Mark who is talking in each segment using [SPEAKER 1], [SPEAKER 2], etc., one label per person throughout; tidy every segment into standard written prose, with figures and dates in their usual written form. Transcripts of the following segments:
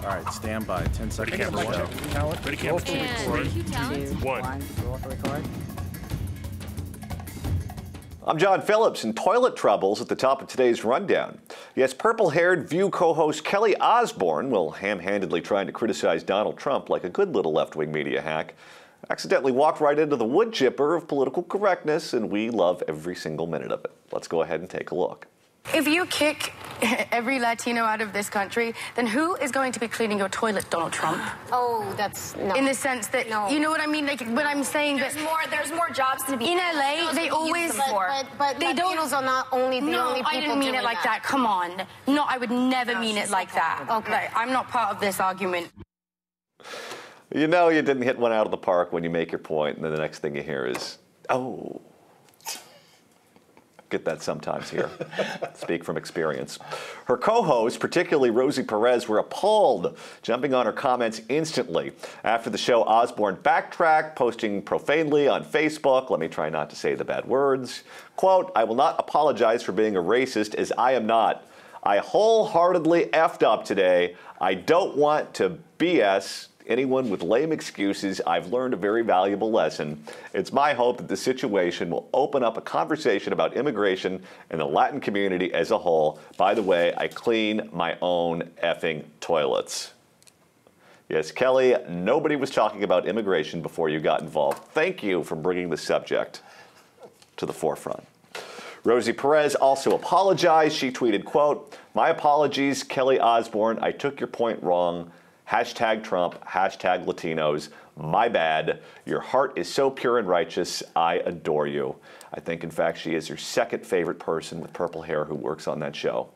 [SPEAKER 1] All right, stand by. 10 seconds.
[SPEAKER 2] Camera one.
[SPEAKER 1] Count.
[SPEAKER 2] Ready, camera two.
[SPEAKER 1] Record.
[SPEAKER 3] 2,
[SPEAKER 2] 1.
[SPEAKER 3] 1. Roll for record.
[SPEAKER 4] I'm John Phillips, and toilet troubles at the top of today's rundown. Yes, purple-haired View co-host Kelly Osbourne, while ham-handedly trying to criticize Donald Trump like a good little left-wing media hack, accidentally walked right into the wood chipper of political correctness, and we love every single minute of it. Let's go ahead and take a look.
[SPEAKER 5] If you kick every Latino out of this country, then who is going to be cleaning your toilet, Donald Trump?
[SPEAKER 6] Oh, that's no.
[SPEAKER 5] In the sense that, you know what I mean? Like, but I'm saying
[SPEAKER 6] there's more jobs to be
[SPEAKER 5] in LA, they always
[SPEAKER 6] but
[SPEAKER 5] they
[SPEAKER 6] Latinos are not only the only people
[SPEAKER 5] I didn't mean it like that. Come on. No, I would never mean it like that. Okay. Like, I'm not part of this argument.
[SPEAKER 4] You know you didn't hit one out of the park when you make your point, and then the next thing you hear is, oh. Get that sometimes here. Speak from experience. Her co-hosts, particularly Rosie Perez, were appalled, jumping on her comments instantly. After the show, Osbourne backtracked, posting profanely on Facebook. Let me try not to say the bad words. Quote, I will not apologize for being a racist, as I am not. I wholeheartedly effed up today. I don't want to BS anyone with lame excuses. I've learned a very valuable lesson. It's my hope that the situation will open up a conversation about immigration and the Latin community as a whole. By the way, I clean my own effing toilets. Yes, Kelly, nobody was talking about immigration before you got involved. Thank you for bringing the subject to the forefront. Rosie Perez also apologized. She tweeted, quote, my apologies, Kelly Osbourne. I took your point wrong. Hashtag Trump, hashtag Latinos, my bad. Your heart is so pure and righteous. I adore you. I think, in fact, she is your second favorite person with purple hair who works on that show.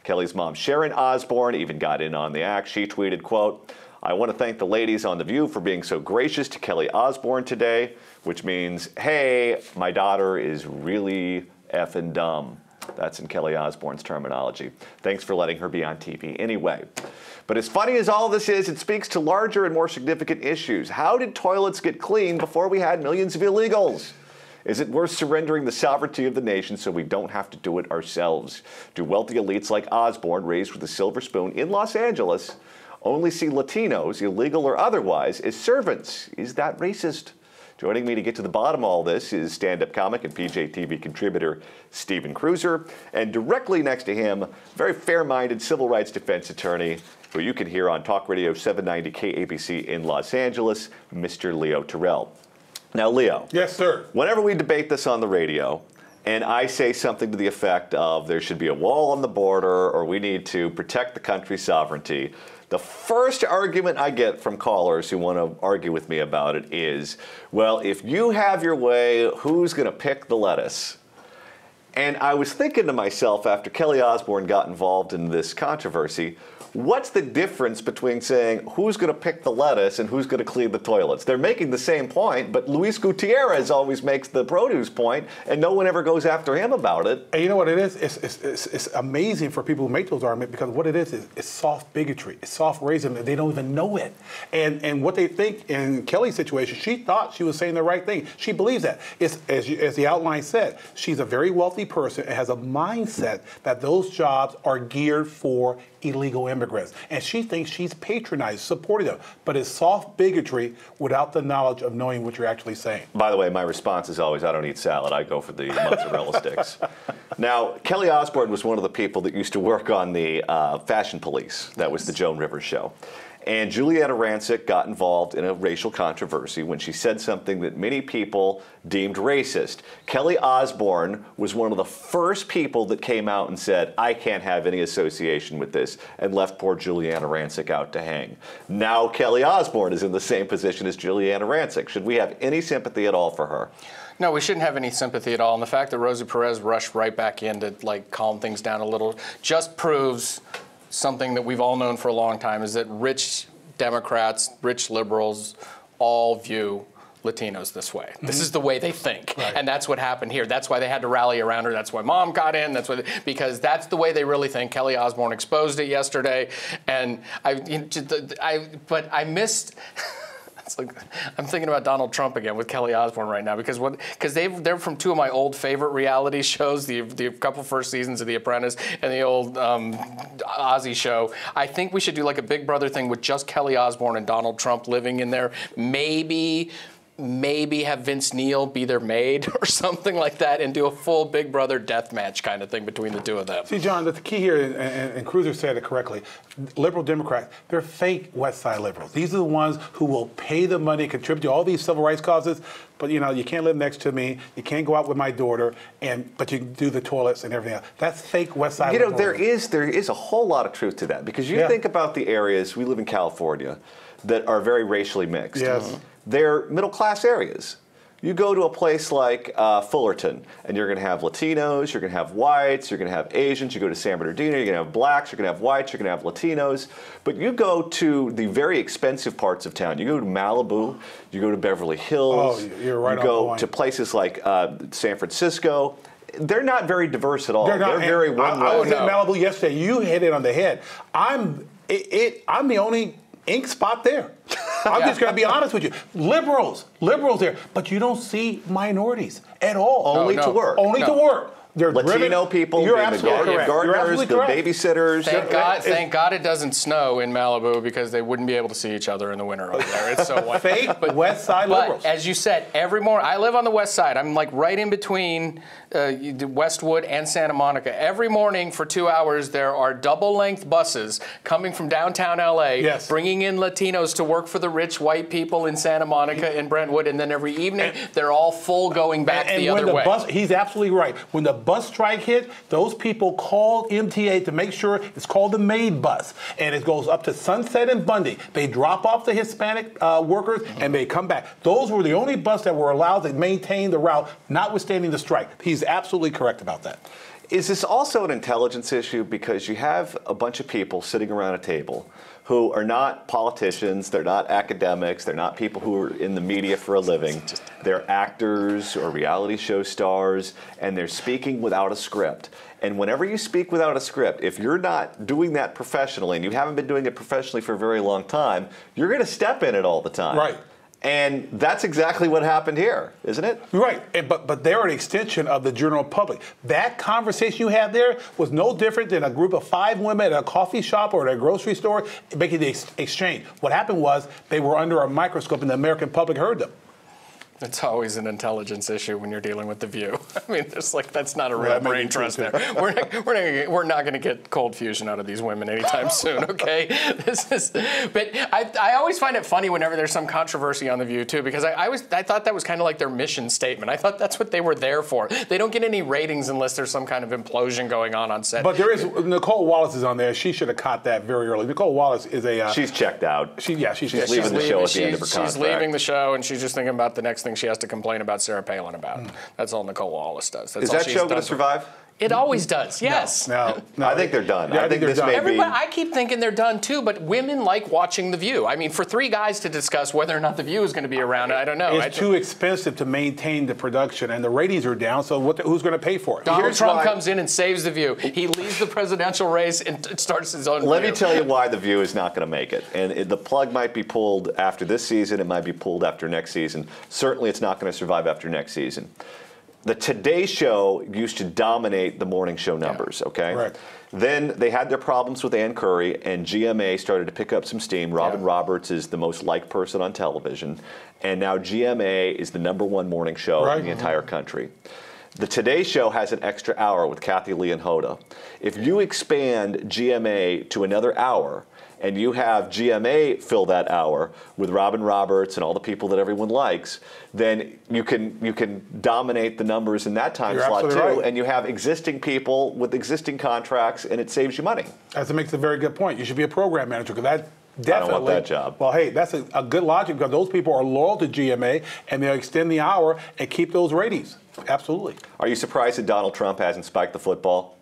[SPEAKER 4] Kelly's mom, Sharon Osbourne, even got in on the act. She tweeted, quote, I want to thank the ladies on The View for being so gracious to Kelly Osbourne today, which means, hey, my daughter is really effing dumb. That's in Kelly Osbourne's terminology. Thanks for letting her be on TV anyway. But as funny as all this is, it speaks to larger and more significant issues. How did toilets get clean before we had millions of illegals? Is it worth surrendering the sovereignty of the nation so we don't have to do it ourselves? Do wealthy elites like Osbourne, raised with a silver spoon in Los Angeles, only see Latinos, illegal or otherwise, as servants? Is that racist? Joining me to get to the bottom of all this is stand-up comic and PJTV contributor Stephen Kruiser, and directly next to him, very fair-minded civil rights defense attorney, who you can hear on Talk Radio 790 KABC in Los Angeles, Mr. Leo Terrell. Now, Leo.
[SPEAKER 7] Yes, sir.
[SPEAKER 4] Whenever we debate this on the radio, and I say something to the effect of there should be a wall on the border or we need to protect the country's sovereignty, the first argument I get from callers who want to argue with me about it is, well, if you have your way, who's going to pick the lettuce? And I was thinking to myself after Kelly Osbourne got involved in this controversy, what's the difference between saying who's going to pick the lettuce and who's going to clean the toilets? They're making the same point, but Luis Gutierrez always makes the produce point, and no one ever goes after him about it.
[SPEAKER 7] And you know what it is? It's amazing for people who make those arguments, because what it is it's soft bigotry. It's soft racism, and they don't even know it. And what they think in Kelly's situation, she thought she was saying the right thing. She believes that. It's, as the outline said, she's a very wealthy person and has a mindset that those jobs are geared for illegal immigrants. And she thinks she's patronized, supporting them. But it's soft bigotry without the knowledge of knowing what you're actually saying.
[SPEAKER 4] By the way, my response is always, I don't eat salad. I go for the mozzarella sticks. Now, Kelly Osbourne was one of the people that used to work on the Fashion Police. That was the Joan Rivers show. And Juliana Rancic got involved in a racial controversy when she said something that many people deemed racist. Kelly Osbourne was one of the first people that came out and said, I can't have any association with this, and left poor Juliana Rancic out to hang. Now Kelly Osbourne is in the same position as Juliana Rancic. Should we have any sympathy at all for her?
[SPEAKER 2] No, we shouldn't have any sympathy at all. And the fact that Rosie Perez rushed right back in to calm things down a little just proves something that we've all known for a long time, is that rich Democrats, rich liberals all view Latinos this way. This is the way they think. Right. And that's what happened here. That's why they had to rally around her. That's why Mom got in. That's why, because that's the way they really think. Kelly Osbourne exposed it yesterday. And but I missed It's like, I'm thinking about Donald Trump again with Kelly Osbourne right now because they're from two of my old favorite reality shows, the couple first seasons of The Apprentice and the old Ozzy show. I think we should do like a Big Brother thing with just Kelly Osbourne and Donald Trump living in there. Maybe have Vince Neil be their maid or something like that and do a full Big Brother death match kind of thing between the two of them.
[SPEAKER 7] See, John, the key here, and Kruiser said it correctly, liberal Democrats, they're fake West Side liberals. These are the ones who will pay the money, contribute to all these civil rights causes, but, you know, you can't live next to me, you can't go out with my daughter, but you can do the toilets and everything else. That's fake West Side liberals.
[SPEAKER 4] You know, there is a whole lot of truth to that because you think about the areas, we live in California, that are very racially mixed.
[SPEAKER 7] Yes.
[SPEAKER 4] They're middle-class areas. You go to a place like Fullerton, and you're going to have Latinos, you're going to have whites, you're going to have Asians. You go to San Bernardino, you're going to have blacks, you're going to have whites, you're going to have Latinos. But you go to the very expensive parts of town. You go to Malibu, you go to Beverly Hills.
[SPEAKER 7] Oh, you're right on
[SPEAKER 4] You go
[SPEAKER 7] point.
[SPEAKER 4] to places like San Francisco. They're not very diverse at all.
[SPEAKER 7] They're
[SPEAKER 4] very one-way.
[SPEAKER 7] I was in Malibu yesterday. You hit it on the head. I'm the only ink spot there. I'm just going to be honest with you. Liberals there, but you don't see minorities at all.
[SPEAKER 4] Only to work.
[SPEAKER 7] Only to work. They're
[SPEAKER 4] Latino people,
[SPEAKER 7] You're
[SPEAKER 4] the
[SPEAKER 7] absolutely correct. You're
[SPEAKER 4] gardeners,
[SPEAKER 7] absolutely
[SPEAKER 4] the
[SPEAKER 7] correct.
[SPEAKER 4] babysitters.
[SPEAKER 2] Thank God it doesn't snow in Malibu because they wouldn't be able to see each other in the winter over there. It's so white.
[SPEAKER 7] Fake West Side liberals.
[SPEAKER 2] But as you said, every morning, I live on the west side. I'm like right in between Westwood and Santa Monica. Every morning for 2 hours, there are double-length buses coming from downtown LA, bringing in Latinos to work for the rich white people in Santa Monica and Brentwood, and then every evening, they're all full going back the other way.
[SPEAKER 7] He's absolutely right. When the bus strike hit, those people called MTA to make sure it's called the maid bus, and it goes up to Sunset and Bundy. They drop off the Hispanic workers, and they come back. Those were the only bus that were allowed to maintain the route, notwithstanding the strike. He's absolutely correct about that.
[SPEAKER 4] Is this also an intelligence issue because you have a bunch of people sitting around a table who are not politicians, they're not academics, they're not people who are in the media for a living. They're actors or reality show stars, and they're speaking without a script. And whenever you speak without a script, if you're not doing that professionally, and you haven't been doing it professionally for a very long time, you're going to step in it all the time.
[SPEAKER 7] Right.
[SPEAKER 4] And that's exactly what happened here, isn't it?
[SPEAKER 7] Right, but they're an extension of the general public. That conversation you had there was no different than a group of 5 women at a coffee shop or at a grocery store making the exchange. What happened was they were under a microscope and the American public heard them.
[SPEAKER 2] It's always an intelligence issue when you're dealing with The View. I mean, there's like that's not a real brain trust there. We're not going to get cold fusion out of these women anytime soon. Okay, But I always find it funny whenever there's some controversy on The View too, because I thought that was kind of like their mission statement. I thought that's what they were there for. They don't get any ratings unless there's some kind of implosion going on set.
[SPEAKER 7] But there is Nicole Wallace is on there. She should have caught that very early. Nicole Wallace is a
[SPEAKER 4] she's checked out.
[SPEAKER 7] She's
[SPEAKER 4] leaving the show at the end of her contract.
[SPEAKER 2] She's leaving the show, and she's just thinking about the next thing she has to complain about Sarah Palin about. That's all Nicole Wallace does. That's
[SPEAKER 4] Is that show going to survive?
[SPEAKER 2] It always does, yes.
[SPEAKER 7] No,
[SPEAKER 4] I think they're done.
[SPEAKER 7] Yeah,
[SPEAKER 4] I think this
[SPEAKER 7] done.
[SPEAKER 4] may be...
[SPEAKER 2] I keep thinking they're done too, but women like watching The View. I mean, for 3 guys to discuss whether or not The View is going to be around, I don't know.
[SPEAKER 7] It's too expensive to maintain the production, and the ratings are down, so who's going to pay for it?
[SPEAKER 2] Donald Trump comes in and saves The View. He leaves the presidential race and starts his own
[SPEAKER 4] Let me tell you why The View is not going to make it. And the plug might be pulled after this season. It might be pulled after next season. Certainly, it's not going to survive after next season. The Today Show used to dominate the morning show numbers, okay?
[SPEAKER 7] Right.
[SPEAKER 4] Then they had their problems with Ann Curry, and GMA started to pick up some steam. Robin Roberts is the most liked person on television, and now GMA is the #1 morning show in the entire country. The Today Show has an extra hour with Kathy Lee and Hoda. If you expand GMA to another hour, and you have GMA fill that hour with Robin Roberts and all the people that everyone likes, then you can dominate the numbers in that time slot too,
[SPEAKER 7] right.
[SPEAKER 4] and you have existing people with existing contracts, and it saves you money.
[SPEAKER 7] That makes a very good point. You should be a program manager because that definitely.
[SPEAKER 4] I don't want that job.
[SPEAKER 7] Well, hey, that's a good logic because those people are loyal to GMA and they'll extend the hour and keep those ratings. Absolutely.
[SPEAKER 4] Are you surprised that Donald Trump hasn't spiked the football?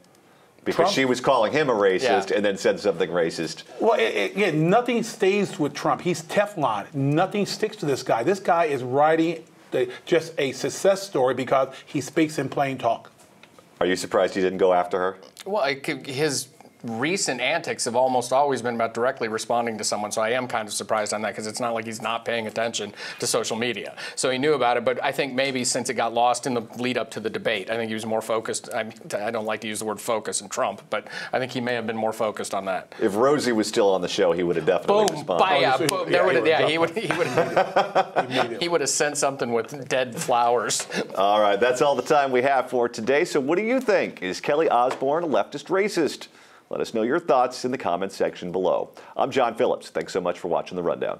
[SPEAKER 4] Because she was calling him a racist and then said something racist.
[SPEAKER 7] Well, again, nothing stays with Trump. He's Teflon. Nothing sticks to this guy. This guy is writing just a success story because he speaks in plain talk.
[SPEAKER 4] Are you surprised he didn't go after her?
[SPEAKER 2] Well, recent antics have almost always been about directly responding to someone. So I am kind of surprised on that, because it's not like he's not paying attention to social media. So he knew about it, but I think maybe since it got lost in the lead up to the debate, I think he was more focused. I don't like to use the word focus in Trump, but I think he may have been more focused on that.
[SPEAKER 4] If Rosie was still on the show, he would have definitely responded.
[SPEAKER 2] Boom, he would have sent something with dead flowers.
[SPEAKER 4] All right, that's all the time we have for today. So what do you think? Is Kelly Osbourne a leftist racist? Let us know your thoughts in the comments section below. I'm John Phillips. Thanks so much for watching The Rundown.